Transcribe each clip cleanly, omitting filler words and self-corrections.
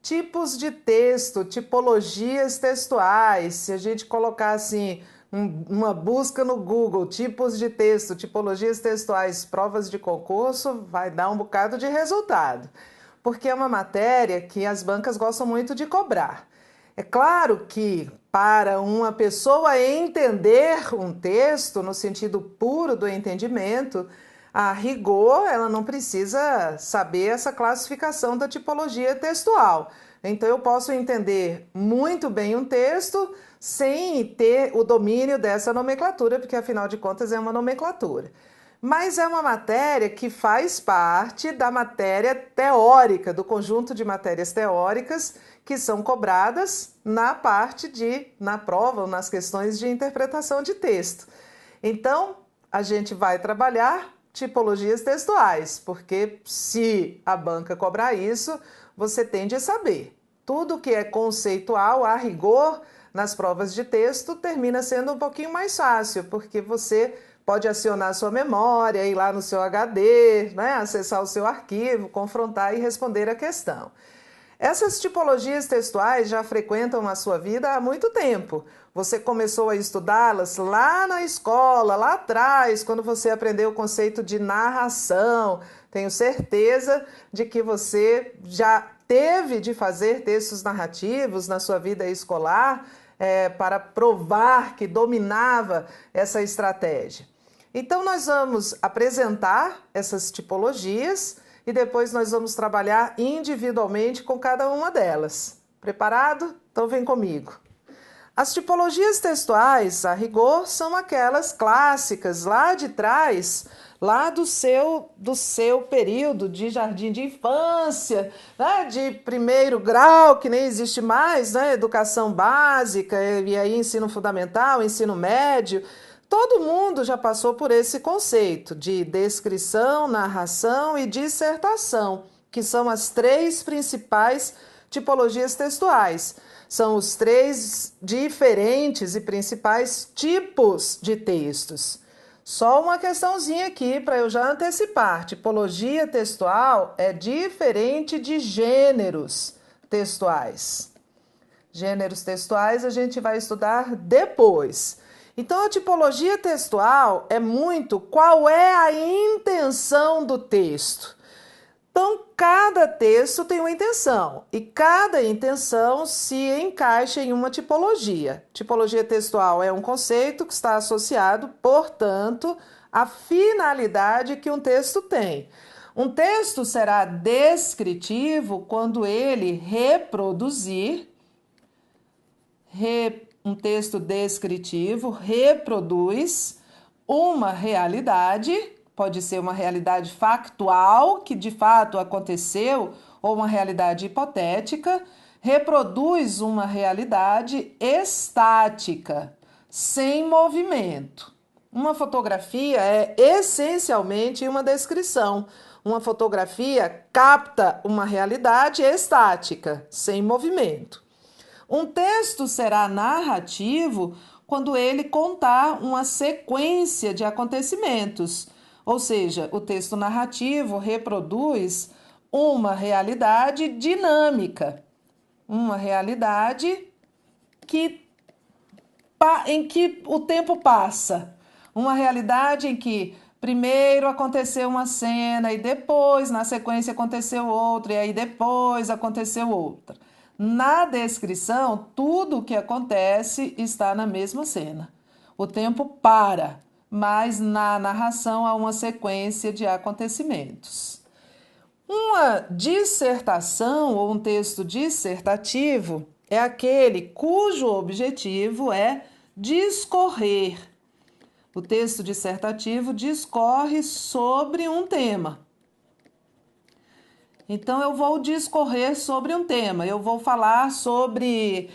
Tipos de texto, tipologias textuais. Se a gente colocar assim, uma busca no Google, tipos de texto, tipologias textuais, provas de concurso, vai dar um bocado de resultado. Porque é uma matéria que as bancas gostam muito de cobrar. É claro que para uma pessoa entender um texto, no sentido puro do entendimento, a rigor, ela não precisa saber essa classificação da tipologia textual. Então, eu posso entender muito bem um texto sem ter o domínio dessa nomenclatura, porque afinal de contas é uma nomenclatura. Mas é uma matéria que faz parte da matéria teórica, do conjunto de matérias teóricas que são cobradas na prova ou nas questões de interpretação de texto. Então, a gente vai trabalhar tipologias textuais, porque se a banca cobrar isso, você tende a saber. Tudo que é conceitual, a rigor, nas provas de texto, termina sendo um pouquinho mais fácil, porque você pode acionar a sua memória, ir lá no seu HD, né, acessar o seu arquivo, confrontar e responder a questão. Essas tipologias textuais já frequentam a sua vida há muito tempo. Você começou a estudá-las lá na escola, lá atrás, quando você aprendeu o conceito de narração. Tenho certeza de que você já teve de fazer textos narrativos na sua vida escolar para provar que dominava essa estratégia. Então, nós vamos apresentar essas tipologias e depois nós vamos trabalhar individualmente com cada uma delas. Preparado? Então vem comigo. As tipologias textuais, a rigor, são aquelas clássicas lá de trás, lá do seu período de jardim de infância, né, de primeiro grau, que nem existe mais, né, educação básica, e aí ensino fundamental, ensino médio. Todo mundo já passou por esse conceito de descrição, narração e dissertação, que são as três principais tipologias textuais. São os três diferentes e principais tipos de textos. Só uma questãozinha aqui para eu já antecipar. Tipologia textual é diferente de gêneros textuais. Gêneros textuais a gente vai estudar depois. Então, a tipologia textual é muito qual é a intenção do texto. Então, cada texto tem uma intenção e cada intenção se encaixa em uma tipologia. Tipologia textual é um conceito que está associado, portanto, à finalidade que um texto tem. Um texto será descritivo quando ele reproduzir um texto descritivo reproduz uma realidade, pode ser uma realidade factual, que de fato aconteceu, ou uma realidade hipotética, reproduz uma realidade estática, sem movimento. Uma fotografia é essencialmente uma descrição. Uma fotografia capta uma realidade estática, sem movimento. Um texto será narrativo quando ele contar uma sequência de acontecimentos, ou seja, o texto narrativo reproduz uma realidade dinâmica, uma realidade em que o tempo passa, uma realidade em que primeiro aconteceu uma cena e depois, na sequência, aconteceu outra, e aí depois aconteceu outra. Na descrição, tudo o que acontece está na mesma cena. O tempo para, mas na narração há uma sequência de acontecimentos. Uma dissertação ou um texto dissertativo é aquele cujo objetivo é discorrer. O texto dissertativo discorre sobre um tema. Então, eu vou discorrer sobre um tema, eu vou falar sobre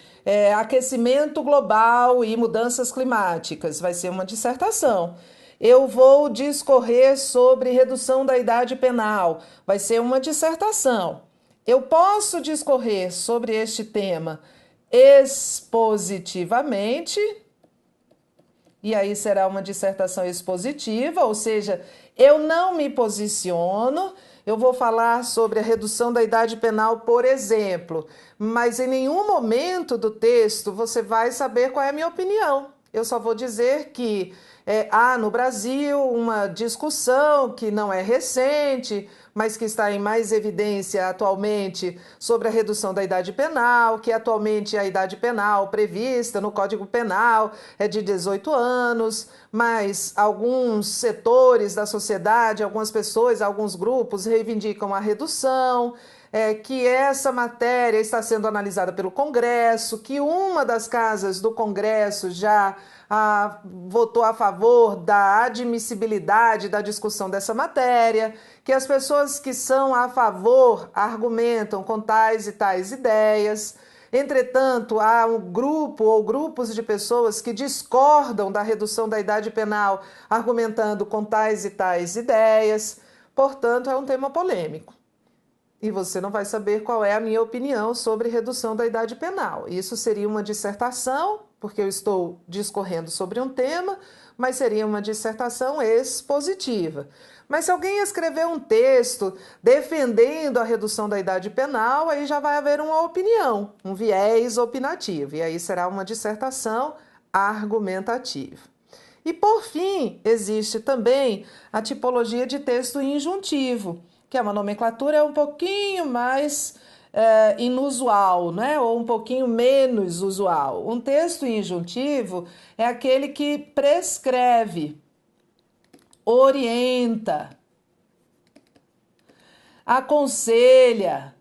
aquecimento global e mudanças climáticas, vai ser uma dissertação. Eu vou discorrer sobre redução da idade penal, vai ser uma dissertação. Eu posso discorrer sobre este tema expositivamente e aí será uma dissertação expositiva, ou seja, eu não me posiciono, eu vou falar sobre a redução da idade penal, por exemplo, mas em nenhum momento do texto você vai saber qual é a minha opinião. Eu só vou dizer que há no Brasil uma discussão que não é recente, mas que está em mais evidência atualmente sobre a redução da idade penal, que atualmente a idade penal prevista no Código Penal é de 18 anos, mas alguns setores da sociedade, algumas pessoas, alguns grupos reivindicam a redução. Que essa matéria está sendo analisada pelo Congresso, que uma das casas do Congresso já votou a favor da admissibilidade da discussão dessa matéria, que as pessoas que são a favor argumentam com tais e tais ideias. Entretanto, há um grupo ou grupos de pessoas que discordam da redução da idade penal, argumentando com tais e tais ideias. Portanto, é um tema polêmico. E você não vai saber qual é a minha opinião sobre redução da idade penal. Isso seria uma dissertação, porque eu estou discorrendo sobre um tema, mas seria uma dissertação expositiva. Mas se alguém escrever um texto defendendo a redução da idade penal, aí já vai haver uma opinião, um viés opinativo, e aí será uma dissertação argumentativa. E por fim, existe também a tipologia de texto injuntivo, que é uma nomenclatura um pouquinho mais inusual, né? Ou um pouquinho menos usual. Um texto injuntivo é aquele que prescreve, orienta, aconselha.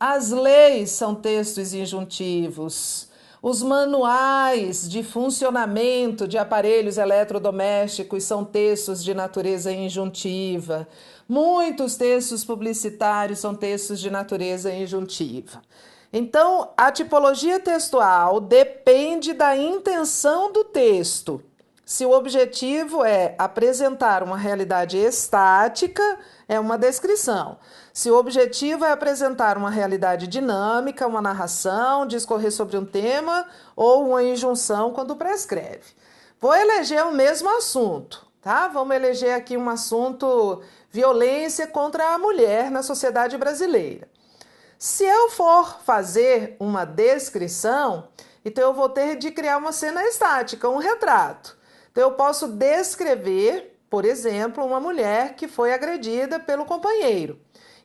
As leis são textos injuntivos. Os manuais de funcionamento de aparelhos eletrodomésticos são textos de natureza injuntiva. Muitos textos publicitários são textos de natureza injuntiva. Então, a tipologia textual depende da intenção do texto. Se o objetivo é apresentar uma realidade estática, é uma descrição. Se o objetivo é apresentar uma realidade dinâmica, uma narração, discorrer sobre um tema ou uma injunção quando prescreve. Vou eleger o mesmo assunto, tá? Vamos eleger aqui um assunto: violência contra a mulher na sociedade brasileira. Se eu for fazer uma descrição, então eu vou ter de criar uma cena estática, um retrato. Então, eu posso descrever, por exemplo, uma mulher que foi agredida pelo companheiro.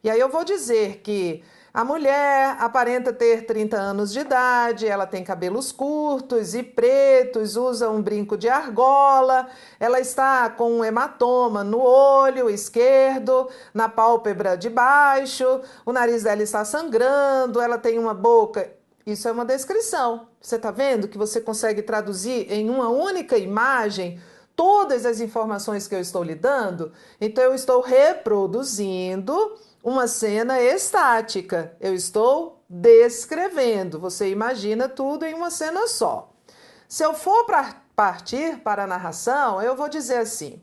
E aí eu vou dizer que a mulher aparenta ter 30 anos de idade, ela tem cabelos curtos e pretos, usa um brinco de argola, ela está com um hematoma no olho esquerdo, na pálpebra de baixo, o nariz dela está sangrando, ela tem uma boca... Isso é uma descrição. Você está vendo que você consegue traduzir em uma única imagem todas as informações que eu estou lhe dando? Então, eu estou reproduzindo uma cena estática. Eu estou descrevendo. Você imagina tudo em uma cena só. Se eu for partir para a narração, eu vou dizer assim: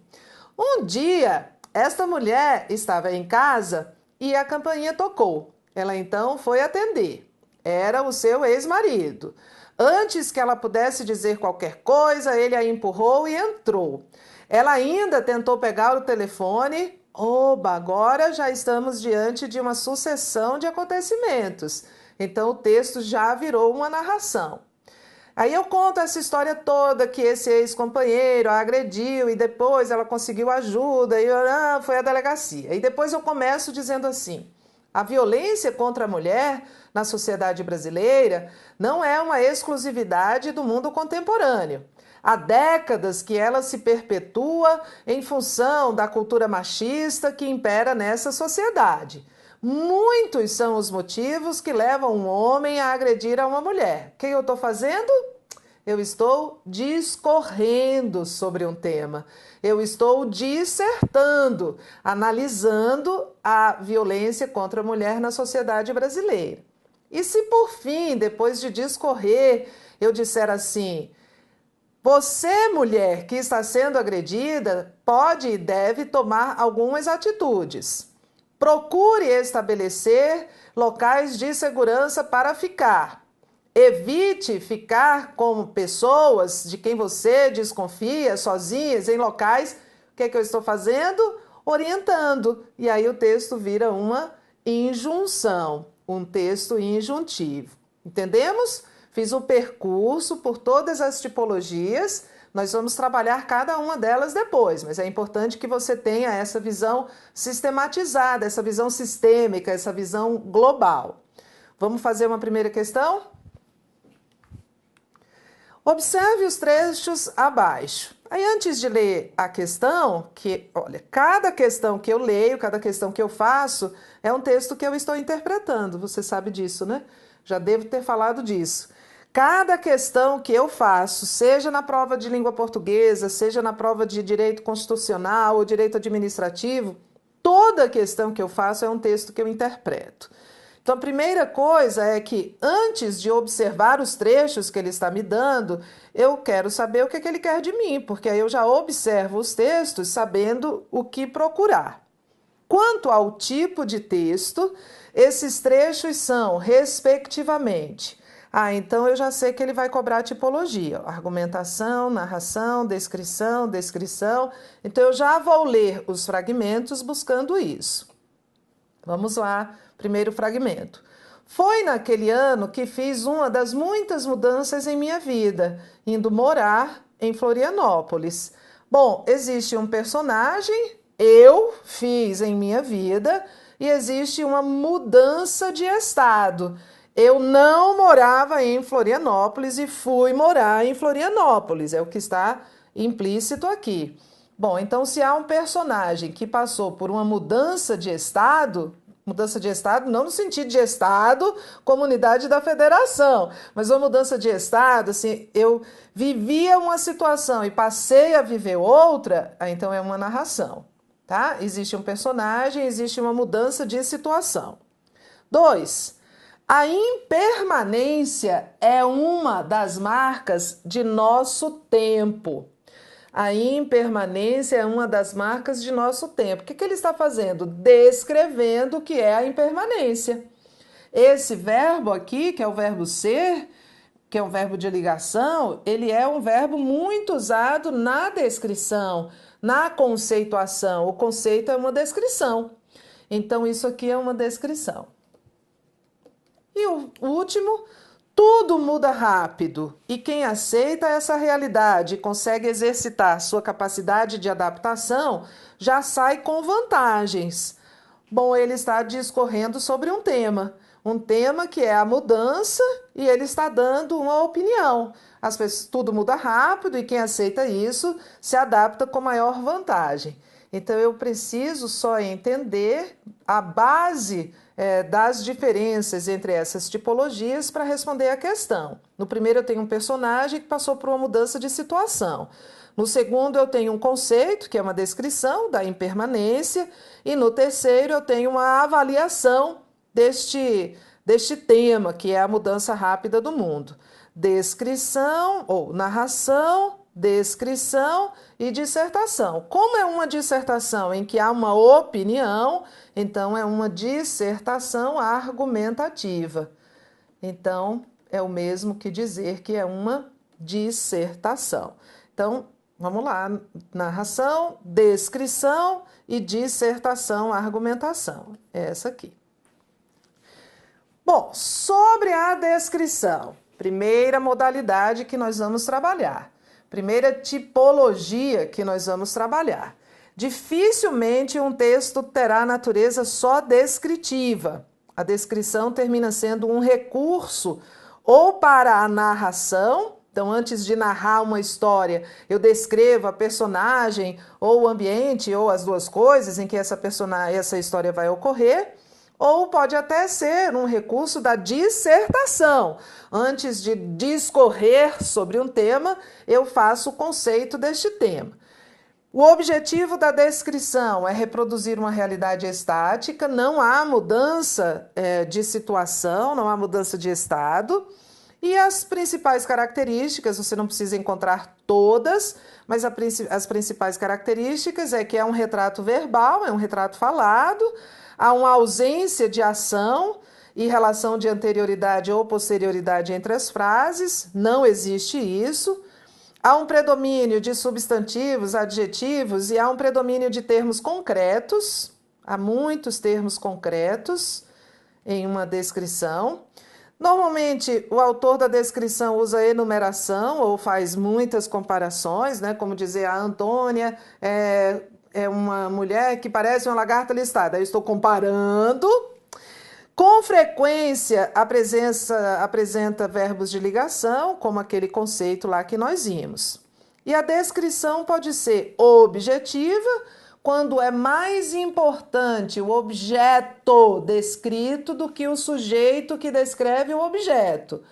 um dia, esta mulher estava em casa e a campainha tocou. Ela então foi atender. Era o seu ex-marido. Antes que ela pudesse dizer qualquer coisa, ele a empurrou e entrou. Ela ainda tentou pegar o telefone. Oba, agora já estamos diante de uma sucessão de acontecimentos. Então o texto já virou uma narração. Aí eu conto essa história toda, que esse ex-companheiro a agrediu e depois ela conseguiu ajuda e foi à delegacia. E depois eu começo dizendo assim: a violência contra a mulher na sociedade brasileira não é uma exclusividade do mundo contemporâneo. Há décadas que ela se perpetua em função da cultura machista que impera nessa sociedade. Muitos são os motivos que levam um homem a agredir a uma mulher. O que eu estou fazendo? Eu estou discorrendo sobre um tema. Eu estou dissertando, analisando a violência contra a mulher na sociedade brasileira. E se por fim, depois de discorrer, eu disser assim: você, mulher que está sendo agredida, pode e deve tomar algumas atitudes. Procure estabelecer locais de segurança para ficar. Evite ficar com pessoas de quem você desconfia, sozinhas, em locais. O que é que eu estou fazendo? Orientando. E aí o texto vira uma injunção, um texto injuntivo. Entendemos? Fiz o percurso por todas as tipologias. Nós vamos trabalhar cada uma delas depois, mas é importante que você tenha essa visão sistematizada, essa visão sistêmica, essa visão global. Vamos fazer uma primeira questão? Observe os trechos abaixo. Aí, antes de ler a questão, olha, cada questão que eu leio, cada questão que eu faço, é um texto que eu estou interpretando. Você sabe disso, né? Já devo ter falado disso. Cada questão que eu faço, seja na prova de língua portuguesa, seja na prova de direito constitucional ou direito administrativo, toda questão que eu faço é um texto que eu interpreto. Então, a primeira coisa é que, antes de observar os trechos que ele está me dando, eu quero saber o que ele quer de mim, porque aí eu já observo os textos sabendo o que procurar. Quanto ao tipo de texto, esses trechos são, respectivamente, então eu já sei que ele vai cobrar tipologia, argumentação, narração, descrição, descrição. Então, eu já vou ler os fragmentos buscando isso. Vamos lá, primeiro fragmento. Foi naquele ano que fiz uma das muitas mudanças em minha vida, indo morar em Florianópolis. Bom, existe um personagem, eu fiz em minha vida, e existe uma mudança de estado. Eu não morava em Florianópolis e fui morar em Florianópolis, é o que está implícito aqui. Bom, então se há um personagem que passou por uma mudança de estado não no sentido de estado, comunidade da federação, mas uma mudança de estado, assim, eu vivia uma situação e passei a viver outra, então é uma narração, tá? Existe um personagem, existe uma mudança de situação. 2. A impermanência é uma das marcas de nosso tempo. A impermanência é uma das marcas de nosso tempo. O que ele está fazendo? Descrevendo o que é a impermanência. Esse verbo aqui, que é o verbo ser, que é um verbo de ligação, ele é um verbo muito usado na descrição, na conceituação. O conceito é uma descrição. Então, isso aqui é uma descrição. E o último, tudo muda rápido e quem aceita essa realidade e consegue exercitar sua capacidade de adaptação já sai com vantagens. Bom, ele está discorrendo sobre um tema que é a mudança e ele está dando uma opinião. As pessoas, tudo muda rápido e quem aceita isso se adapta com maior vantagem. Então, eu preciso só entender a base das diferenças entre essas tipologias para responder a questão. No primeiro, eu tenho um personagem que passou por uma mudança de situação. No segundo, eu tenho um conceito, que é uma descrição da impermanência. E no terceiro, eu tenho uma avaliação deste tema, que é a mudança rápida do mundo. Descrição ou narração, descrição e dissertação. Como é uma dissertação em que há uma opinião, então é uma dissertação argumentativa. Então, é o mesmo que dizer que é uma dissertação. Então, vamos lá, narração, descrição e dissertação, argumentação. É essa aqui. Bom, sobre a descrição, primeira modalidade que nós vamos trabalhar, primeira tipologia que nós vamos trabalhar. Dificilmente um texto terá natureza só descritiva. A descrição termina sendo um recurso ou para a narração. Então, antes de narrar uma história, eu descrevo a personagem ou o ambiente ou as duas coisas em que essa história vai ocorrer. Ou pode até ser um recurso da dissertação. Antes de discorrer sobre um tema, eu faço o conceito deste tema. O objetivo da descrição é reproduzir uma realidade estática, não há mudança de situação, não há mudança de estado. E as principais características, você não precisa encontrar todas, mas as principais características é que é um retrato verbal, é um retrato falado, há uma ausência de ação e relação de anterioridade ou posterioridade entre as frases, não existe isso. Há um predomínio de substantivos, adjetivos e há um predomínio de termos concretos, há muitos termos concretos em uma descrição. Normalmente, o autor da descrição usa enumeração ou faz muitas comparações, né? Como dizer, a Antônia é uma mulher que parece uma lagarta listada. Eu estou comparando. Com frequência, a presença apresenta verbos de ligação, como aquele conceito lá que nós vimos. E a descrição pode ser objetiva, quando é mais importante o objeto descrito do que o sujeito que descreve o objeto.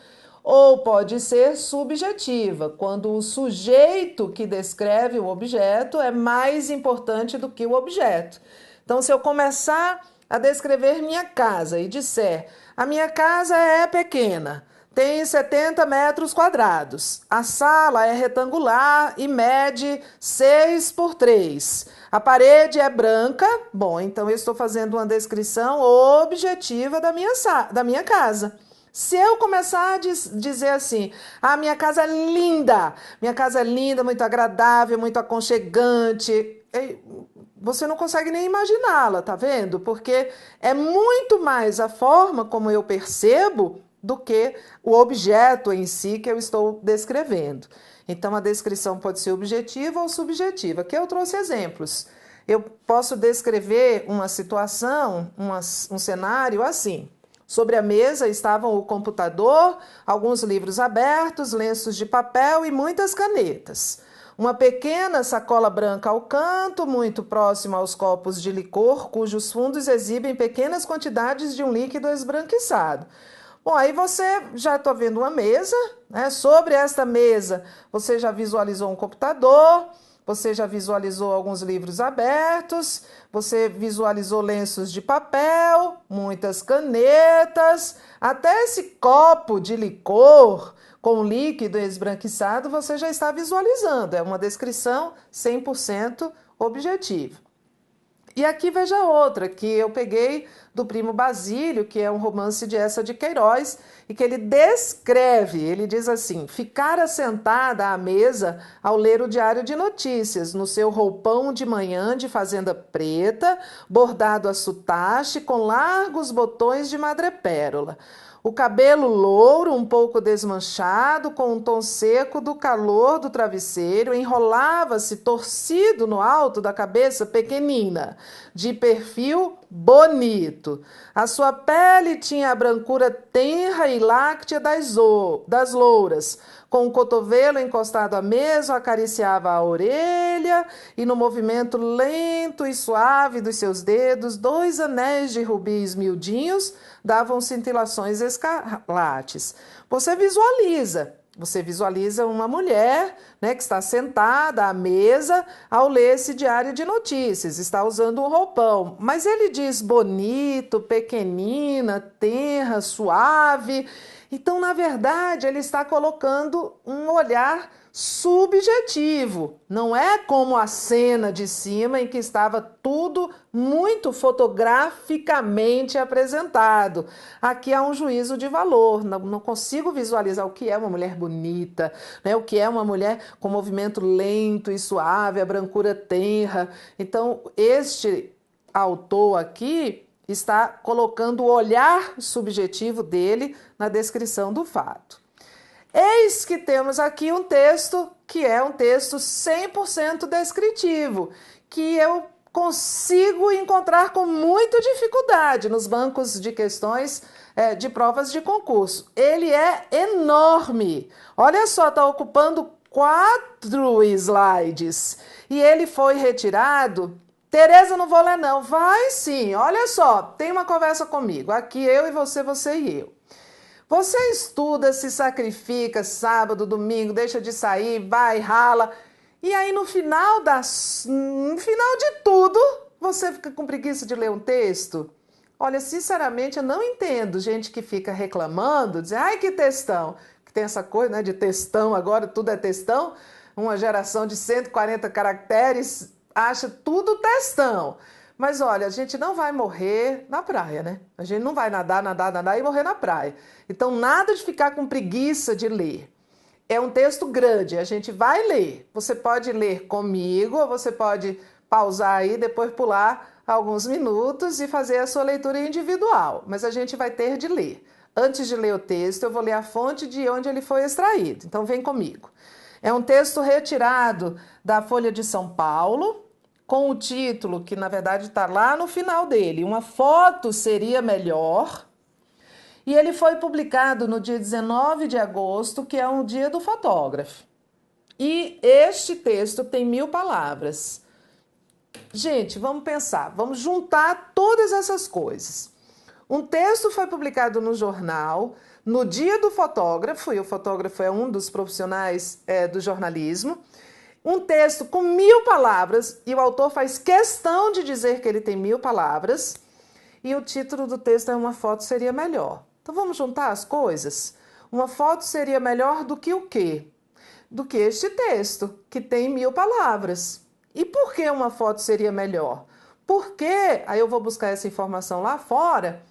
Ou pode ser subjetiva, quando o sujeito que descreve o objeto é mais importante do que o objeto. Então, se eu começar a descrever minha casa e disser: a minha casa é pequena, tem 70 metros quadrados, a sala é retangular e mede 6 por 3, a parede é branca, bom, então eu estou fazendo uma descrição objetiva da minha casa. Se eu começar a dizer assim: a minha casa é linda, muito agradável, muito aconchegante, você não consegue nem imaginá-la, tá vendo? Porque é muito mais a forma como eu percebo do que o objeto em si que eu estou descrevendo. Então, a descrição pode ser objetiva ou subjetiva. Aqui eu trouxe exemplos. Eu posso descrever uma situação, um cenário assim. Sobre a mesa estavam o computador, alguns livros abertos, lenços de papel e muitas canetas. Uma pequena sacola branca ao canto, muito próxima aos copos de licor, cujos fundos exibem pequenas quantidades de um líquido esbranquiçado. Bom, aí você já está vendo uma mesa, né? Sobre esta mesa você já visualizou um computador, você já visualizou alguns livros abertos, você visualizou lenços de papel, muitas canetas, até esse copo de licor com líquido esbranquiçado você já está visualizando. É uma descrição 100% objetiva. E aqui veja outra, que eu peguei do Primo Basílio, que é um romance de Eça de Queiroz, e que ele descreve, ele diz assim: ficar assentada à mesa ao ler o Diário de Notícias, no seu roupão de manhã de fazenda preta, bordado a sotache, com largos botões de madrepérola. O cabelo louro, um pouco desmanchado, com um tom seco do calor do travesseiro, enrolava-se torcido no alto da cabeça pequenina, de perfil bonito. A sua pele tinha a brancura tenra e láctea das louras. Com o cotovelo encostado à mesa, acariciava a orelha e, no movimento lento e suave dos seus dedos, 2 anéis de rubis miudinhos davam cintilações escarlates. Você visualiza uma mulher, né, que está sentada à mesa ao ler esse diário de notícias, está usando um roupão, mas ele diz bonito, pequenina, tenra, suave. Então, na verdade, ele está colocando um olhar subjetivo. Não é como a cena de cima em que estava tudo muito fotograficamente apresentado. Aqui há um juízo de valor. Não consigo visualizar o que é uma mulher bonita, né? O que é uma mulher com movimento lento e suave, a brancura tenra. Então, este autor aqui está colocando o olhar subjetivo dele na descrição do fato. Eis que temos aqui um texto que é um texto 100% descritivo, que eu consigo encontrar com muita dificuldade nos bancos de questões de provas de concurso. Ele é enorme. Olha só, está ocupando 4 slides. E ele foi retirado... Tereza, não vou ler não. Vai sim, olha só, tem uma conversa comigo. Aqui eu e você e eu. Você estuda, se sacrifica sábado, domingo, deixa de sair, vai, rala. E aí no final de tudo, você fica com preguiça de ler um texto? Olha, sinceramente, eu não entendo gente que fica reclamando, dizer, ai que textão. Que tem essa coisa, né, de textão agora, tudo é textão. Uma geração de 140 caracteres acha tudo textão. Mas olha, a gente não vai morrer na praia, né? A gente não vai nadar, nadar, nadar e morrer na praia. Então, nada de ficar com preguiça de ler. É um texto grande, a gente vai ler. Você pode ler comigo, ou você pode pausar aí, depois pular alguns minutos e fazer a sua leitura individual. Mas a gente vai ter de ler. Antes de ler o texto, eu vou ler a fonte de onde ele foi extraído. Então, vem comigo. É um texto retirado da Folha de São Paulo, com o título, que na verdade está lá no final dele, Uma Foto Seria Melhor. E ele foi publicado no dia 19 de agosto, que é um dia do fotógrafo. E este texto tem 1000 palavras. Gente, vamos pensar, vamos juntar todas essas coisas. Um texto foi publicado no jornal no dia do fotógrafo, e o fotógrafo é um dos profissionais do jornalismo. Um texto com 1000 palavras, e o autor faz questão de dizer que ele tem 1000 palavras, e o título do texto é Uma Foto Seria Melhor. Então vamos juntar as coisas? Uma foto seria melhor do que o quê? Do que este texto, que tem 1000 palavras. E por que uma foto seria melhor? Porque, aí eu vou buscar essa informação lá fora,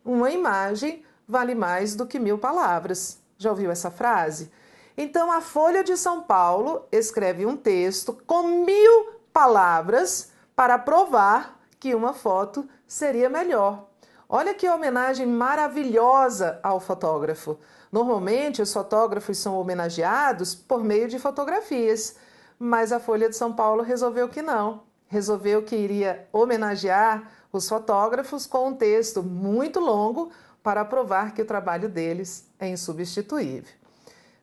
uma imagem vale mais do que 1000 palavras. Já ouviu essa frase? Então, a Folha de São Paulo escreve um texto com 1000 palavras para provar que uma foto seria melhor. Olha que homenagem maravilhosa ao fotógrafo. Normalmente, os fotógrafos são homenageados por meio de fotografias, mas a Folha de São Paulo resolveu que não. Resolveu que iria homenagear os fotógrafos com um texto muito longo para provar que o trabalho deles é insubstituível.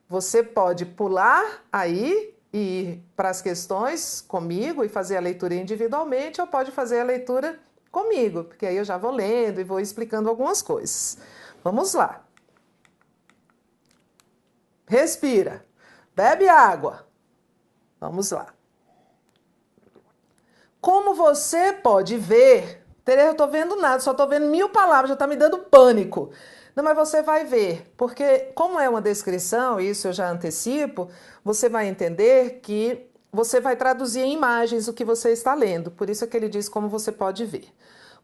Você pode pular aí e ir para as questões comigo e fazer a leitura individualmente, ou pode fazer a leitura comigo, porque aí eu já vou lendo e vou explicando algumas coisas. Vamos lá. Respira. Bebe água. Vamos lá. Como você pode ver, Tereza, eu estou vendo nada, só estou vendo 1000 palavras, já está me dando pânico. Não, mas você vai ver, porque como é uma descrição, isso eu já antecipo, você vai entender que você vai traduzir em imagens o que você está lendo. Por isso é que ele diz como você pode ver.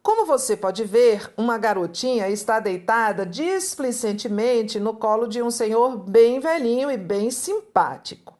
Como você pode ver, uma garotinha está deitada displicentemente no colo de um senhor bem velhinho e bem simpático.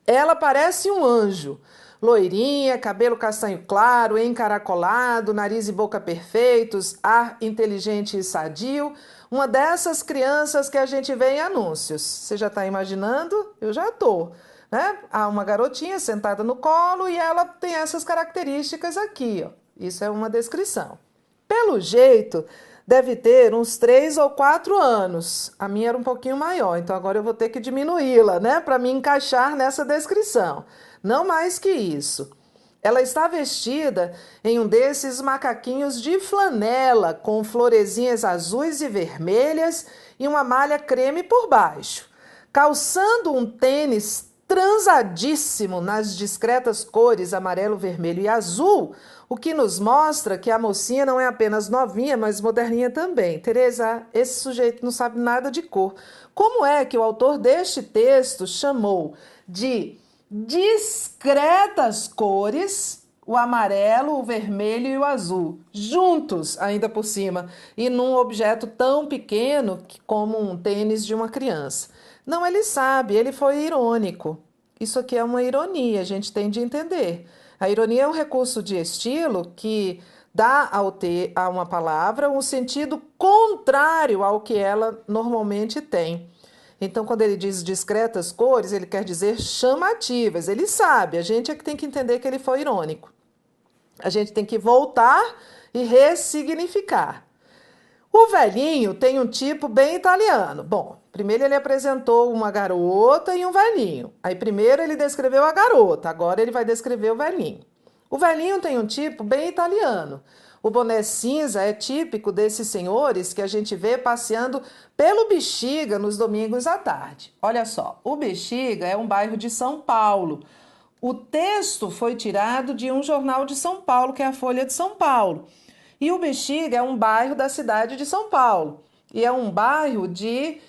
Ela parece um anjo, loirinha, cabelo castanho claro, encaracolado, nariz e boca perfeitos, ar inteligente e sadio, uma dessas crianças que a gente vê em anúncios. Você já está imaginando? Eu já estou. Né? Há uma garotinha sentada no colo e ela tem essas características aqui. Ó. Isso é uma descrição. Pelo jeito, deve ter uns 3 ou 4 anos. A minha era um pouquinho maior, então agora eu vou ter que diminuí-la, né? Para me encaixar nessa descrição. Não mais que isso. Ela está vestida em um desses macaquinhos de flanela, com florezinhas azuis e vermelhas e uma malha creme por baixo. Calçando um tênis transadíssimo nas discretas cores amarelo, vermelho e azul, o que nos mostra que a mocinha não é apenas novinha, mas moderninha também. Tereza, esse sujeito não sabe nada de cor. Como é que o autor deste texto chamou de discretas cores o amarelo, o vermelho e o azul, juntos ainda por cima, e num objeto tão pequeno como um tênis de uma criança? Não, ele sabe, ele foi irônico. Isso aqui é uma ironia, a gente tem de entender. A ironia é um recurso de estilo que dá a uma palavra um sentido contrário ao que ela normalmente tem. Então, quando ele diz discretas cores, ele quer dizer chamativas. Ele sabe, a gente é que tem que entender que ele foi irônico. A gente tem que voltar e ressignificar. O velhinho tem um tipo bem italiano. Bom, primeiro ele apresentou uma garota e um velhinho. Aí primeiro ele descreveu a garota, agora ele vai descrever o velhinho. O velhinho tem um tipo bem italiano. O boné cinza é típico desses senhores que a gente vê passeando pelo Bexiga nos domingos à tarde. Olha só, o Bexiga é um bairro de São Paulo. O texto foi tirado de um jornal de São Paulo, que é a Folha de São Paulo. E o Bexiga é um bairro da cidade de São Paulo. E é um bairro de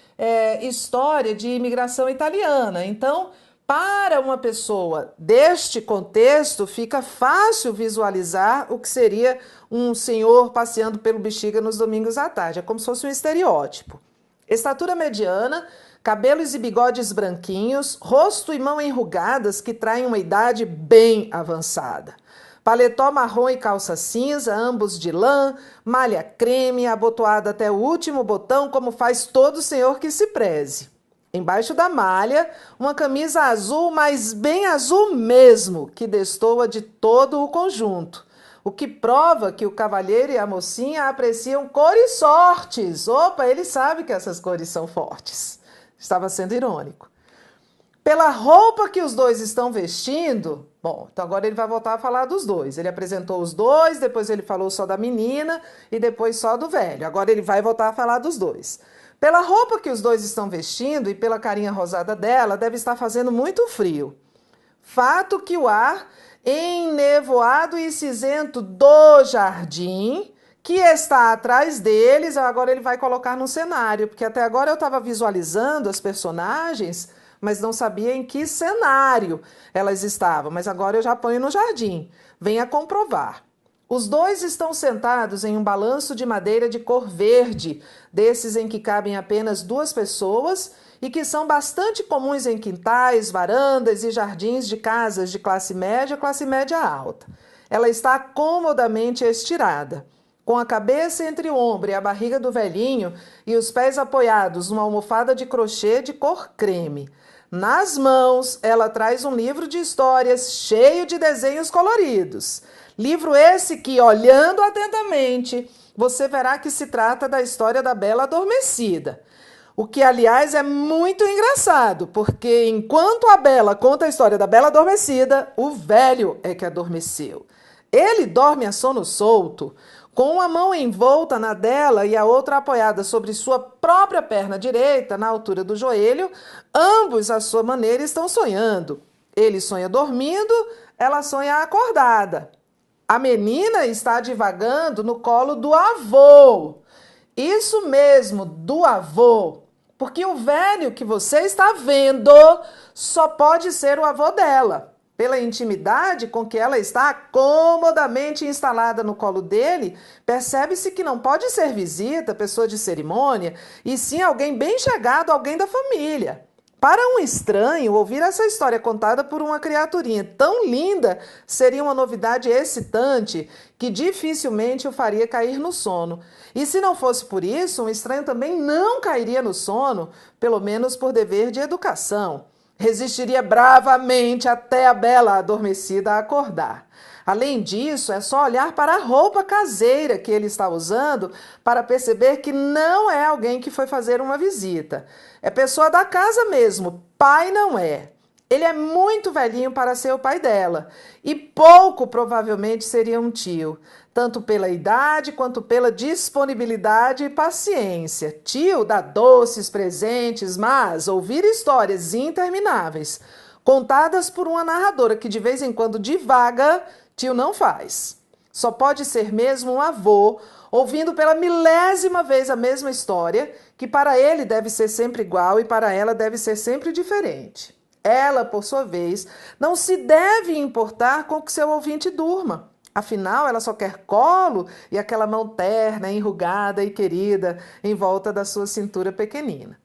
história de imigração italiana. Então, Para uma pessoa deste contexto, fica fácil visualizar o que seria um senhor passeando pelo Bexiga nos domingos à tarde. É como se fosse um estereótipo. Estatura mediana, cabelos e bigodes branquinhos, rosto e mão enrugadas que traem uma idade bem avançada. Paletó marrom e calça cinza, ambos de lã, malha creme, abotoada até o último botão, como faz todo senhor que se preze. Embaixo da malha, uma camisa azul, mas bem azul mesmo, que destoa de todo o conjunto. O que prova que o cavalheiro e a mocinha apreciam cores fortes. Opa, ele sabe que essas cores são fortes. Estava sendo irônico. Pela roupa que os dois estão vestindo, bom, então agora ele vai voltar a falar dos dois. Ele apresentou os dois, depois ele falou só da menina e depois só do velho. Agora ele vai voltar a falar dos dois. Pela roupa que os dois estão vestindo e pela carinha rosada dela, deve estar fazendo muito frio. Fato que o ar ennevoado e cinzento do jardim, que está atrás deles, agora ele vai colocar no cenário, porque até agora eu estava visualizando as personagens, mas não sabia em que cenário elas estavam, mas agora eu já ponho no jardim. Venha comprovar. Os dois estão sentados em um balanço de madeira de cor verde, desses em que cabem apenas duas pessoas e que são bastante comuns em quintais, varandas e jardins de casas de classe média alta. Ela está comodamente estirada, com a cabeça entre o ombro e a barriga do velhinho e os pés apoiados numa almofada de crochê de cor creme. Nas mãos, ela traz um livro de histórias cheio de desenhos coloridos. Livro esse que, olhando atentamente, você verá que se trata da história da Bela Adormecida. O que, aliás, é muito engraçado, porque enquanto a Bela conta a história da Bela Adormecida, o velho é que adormeceu. Ele dorme a sono solto, com uma mão envolta na dela e a outra apoiada sobre sua própria perna direita, na altura do joelho. Ambos, à sua maneira, estão sonhando. Ele sonha dormindo, ela sonha acordada. A menina está divagando no colo do avô. Isso mesmo, do avô. Porque o velho que você está vendo só pode ser o avô dela. Pela intimidade com que ela está comodamente instalada no colo dele, percebe-se que não pode ser visita, pessoa de cerimônia, e sim alguém bem chegado, alguém da família. Para um estranho, ouvir essa história contada por uma criaturinha tão linda seria uma novidade excitante que dificilmente o faria cair no sono. E se não fosse por isso, um estranho também não cairia no sono, pelo menos por dever de educação. Resistiria bravamente até a Bela Adormecida acordar. Além disso, é só olhar para a roupa caseira que ele está usando para perceber que não é alguém que foi fazer uma visita. É pessoa da casa mesmo, pai não é. Ele é muito velhinho para ser o pai dela e pouco provavelmente seria um tio, tanto pela idade quanto pela disponibilidade e paciência. Tio dá doces, presentes, mas ouvir histórias intermináveis, contadas por uma narradora que de vez em quando divaga, tio não faz. Só pode ser mesmo um avô, ouvindo pela milésima vez a mesma história, que para ele deve ser sempre igual e para ela deve ser sempre diferente. Ela, por sua vez, não se deve importar com que seu ouvinte durma. Afinal, ela só quer colo e aquela mão terna, enrugada e querida em volta da sua cintura pequenina.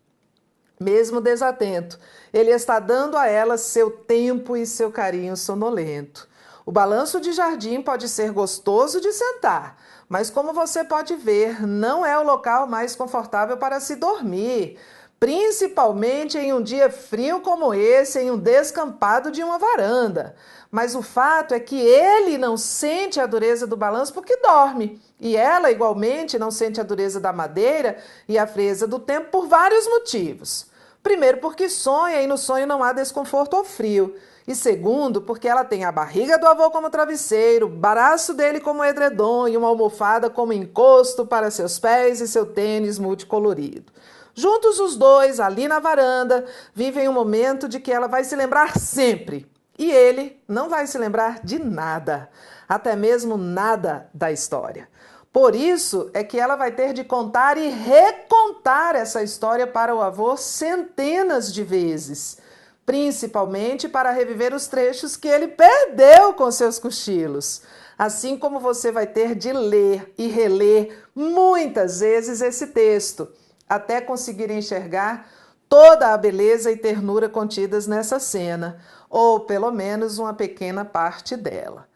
Mesmo desatento, ele está dando a ela seu tempo e seu carinho sonolento. O balanço de jardim pode ser gostoso de sentar, mas como você pode ver, não é o local mais confortável para se dormir, principalmente em um dia frio como esse, em um descampado de uma varanda. Mas o fato é que ele não sente a dureza do balanço porque dorme, e ela igualmente não sente a dureza da madeira e a frieza do tempo por vários motivos. Primeiro, porque sonha e no sonho não há desconforto ou frio. E segundo, porque ela tem a barriga do avô como travesseiro, o braço dele como edredom e uma almofada como encosto para seus pés e seu tênis multicolorido. Juntos os dois, ali na varanda, vivem um momento de que ela vai se lembrar sempre. E ele não vai se lembrar de nada, até mesmo nada da história. Por isso é que ela vai ter de contar e recontar essa história para o avô centenas de vezes. principalmente para reviver os trechos que ele perdeu com seus cochilos. Assim como você vai ter de ler e reler muitas vezes esse texto, até conseguir enxergar toda a beleza e ternura contidas nessa cena, ou pelo menos uma pequena parte dela.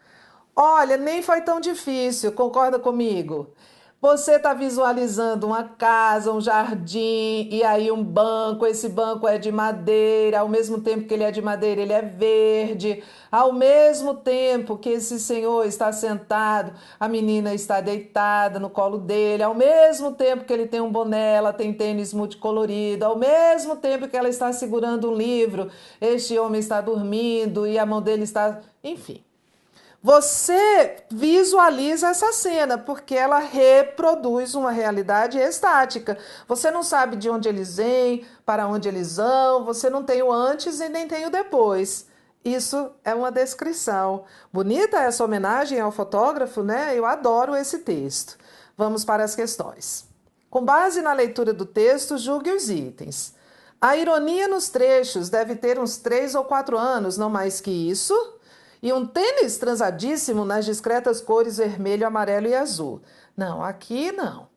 Olha, nem foi tão difícil, concorda comigo? Você está visualizando uma casa, um jardim e aí um banco. Esse banco é de madeira, ao mesmo tempo que ele é de madeira, ele é verde. Ao mesmo tempo que esse senhor está sentado, a menina está deitada no colo dele. Ao mesmo tempo que ele tem um boné, ela tem tênis multicolorido. Ao mesmo tempo que ela está segurando um livro, este homem está dormindo e a mão dele está. Enfim. Você visualiza essa cena porque ela reproduz uma realidade estática. Você não sabe de onde eles vêm, para onde eles vão, você não tem o antes e nem tem o depois. Isso é uma descrição. Bonita essa homenagem ao fotógrafo, né? Eu adoro esse texto. Vamos para as questões. Com base na leitura do texto, julgue os itens. A ironia nos trechos deve ter uns 3 ou 4 anos, não mais que isso. E um tênis transadíssimo nas discretas cores vermelho, amarelo e azul. Não, aqui não.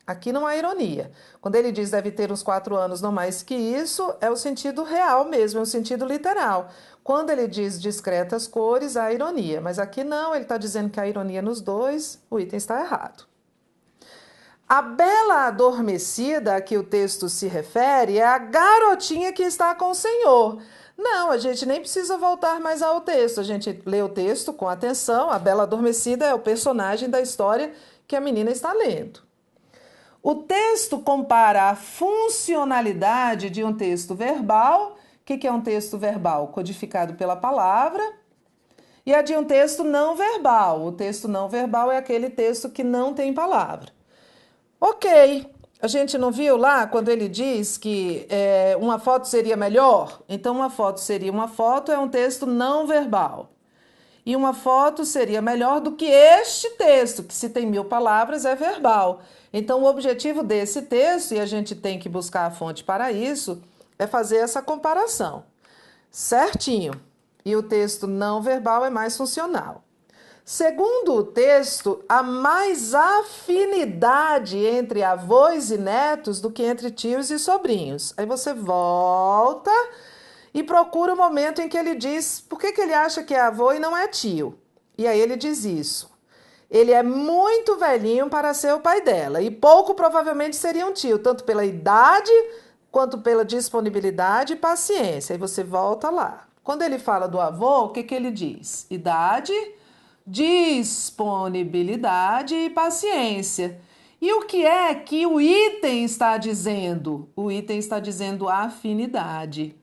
Aqui não há ironia. Quando ele diz deve ter uns 4 anos, não mais que isso, é o sentido real mesmo, é o sentido literal. Quando ele diz discretas cores, há ironia. Mas aqui não, ele está dizendo que há ironia nos dois, o item está errado. A bela adormecida a que o texto se refere é a garotinha que está com o senhor. Não, a gente nem precisa voltar mais ao texto. A gente lê o texto com atenção. A bela adormecida é o personagem da história que a menina está lendo. O texto compara a funcionalidade de um texto verbal. O que é um texto verbal? Codificado pela palavra. E a de um texto não verbal. O texto não verbal é aquele texto que não tem palavra. Ok. A gente não viu lá quando ele diz que uma foto seria melhor? Então, uma foto seria uma foto, é um texto não verbal. E uma foto seria melhor do que este texto, que se tem 1000 palavras é verbal. Então, o objetivo desse texto, e a gente tem que buscar a fonte para isso, é fazer essa comparação. Certinho. E o texto não verbal é mais funcional. Segundo o texto, há mais afinidade entre avós e netos do que entre tios e sobrinhos. Aí você volta e procura o momento em que ele diz por que ele acha que é avô e não é tio. E aí ele diz isso. Ele é muito velhinho para ser o pai dela e pouco provavelmente seria um tio, tanto pela idade quanto pela disponibilidade e paciência. Aí você volta lá. Quando ele fala do avô, o que ele diz? Idade, disponibilidade e paciência. E o que é que o item está dizendo? O item está dizendo afinidade.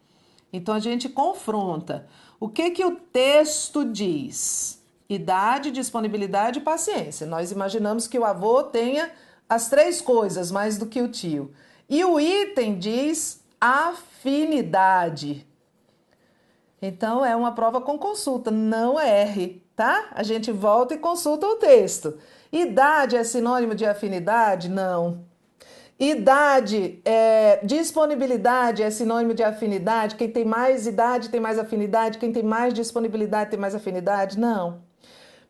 Então a gente confronta. O que o texto diz? Idade, disponibilidade e paciência. Nós imaginamos que o avô tenha as 3 coisas mais do que o tio. E o item diz afinidade. Então é uma prova com consulta, não erre, tá? A gente volta e consulta o texto. Idade é sinônimo de afinidade? Não. Disponibilidade é sinônimo de afinidade? Quem tem mais idade tem mais afinidade? Quem tem mais disponibilidade tem mais afinidade? Não.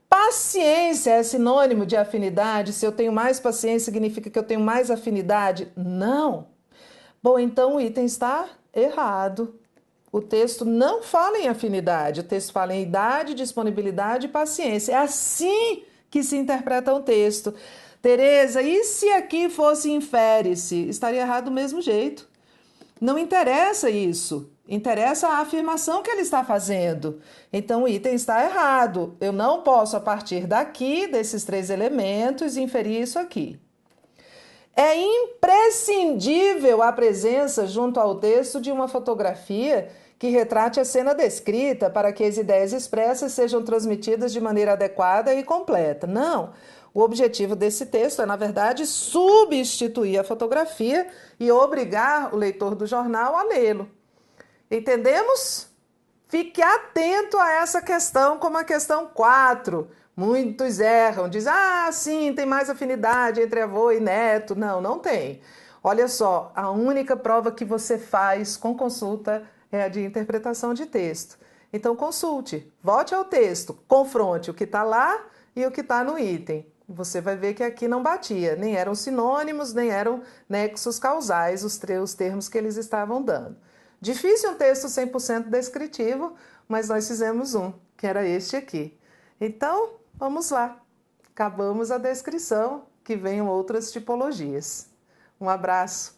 Paciência é sinônimo de afinidade? Se eu tenho mais paciência, significa que eu tenho mais afinidade? Não. Bom, então o item está errado. O texto não fala em afinidade, o texto fala em idade, disponibilidade e paciência. É assim que se interpreta um texto. Tereza, e se aqui fosse infere-se? Estaria errado do mesmo jeito. Não interessa isso. Interessa a afirmação que ele está fazendo. Então o item está errado. Eu não posso, a partir daqui, desses 3 elementos, inferir isso aqui. É imprescindível a presença junto ao texto de uma fotografia que retrate a cena descrita para que as ideias expressas sejam transmitidas de maneira adequada e completa. Não, o objetivo desse texto é, na verdade, substituir a fotografia e obrigar o leitor do jornal a lê-lo. Entendemos? Fique atento a essa questão como a questão 4. Muitos erram, dizem, sim, tem mais afinidade entre avô e neto. Não, não tem. Olha só, a única prova que você faz com consulta é a de interpretação de texto. Então, consulte, volte ao texto, confronte o que está lá e o que está no item. Você vai ver que aqui não batia, nem eram sinônimos, nem eram nexos causais os termos que eles estavam dando. Difícil um texto 100% descritivo, mas nós fizemos um, que era este aqui. Então, vamos lá. Acabamos a descrição, que venham outras tipologias. Um abraço.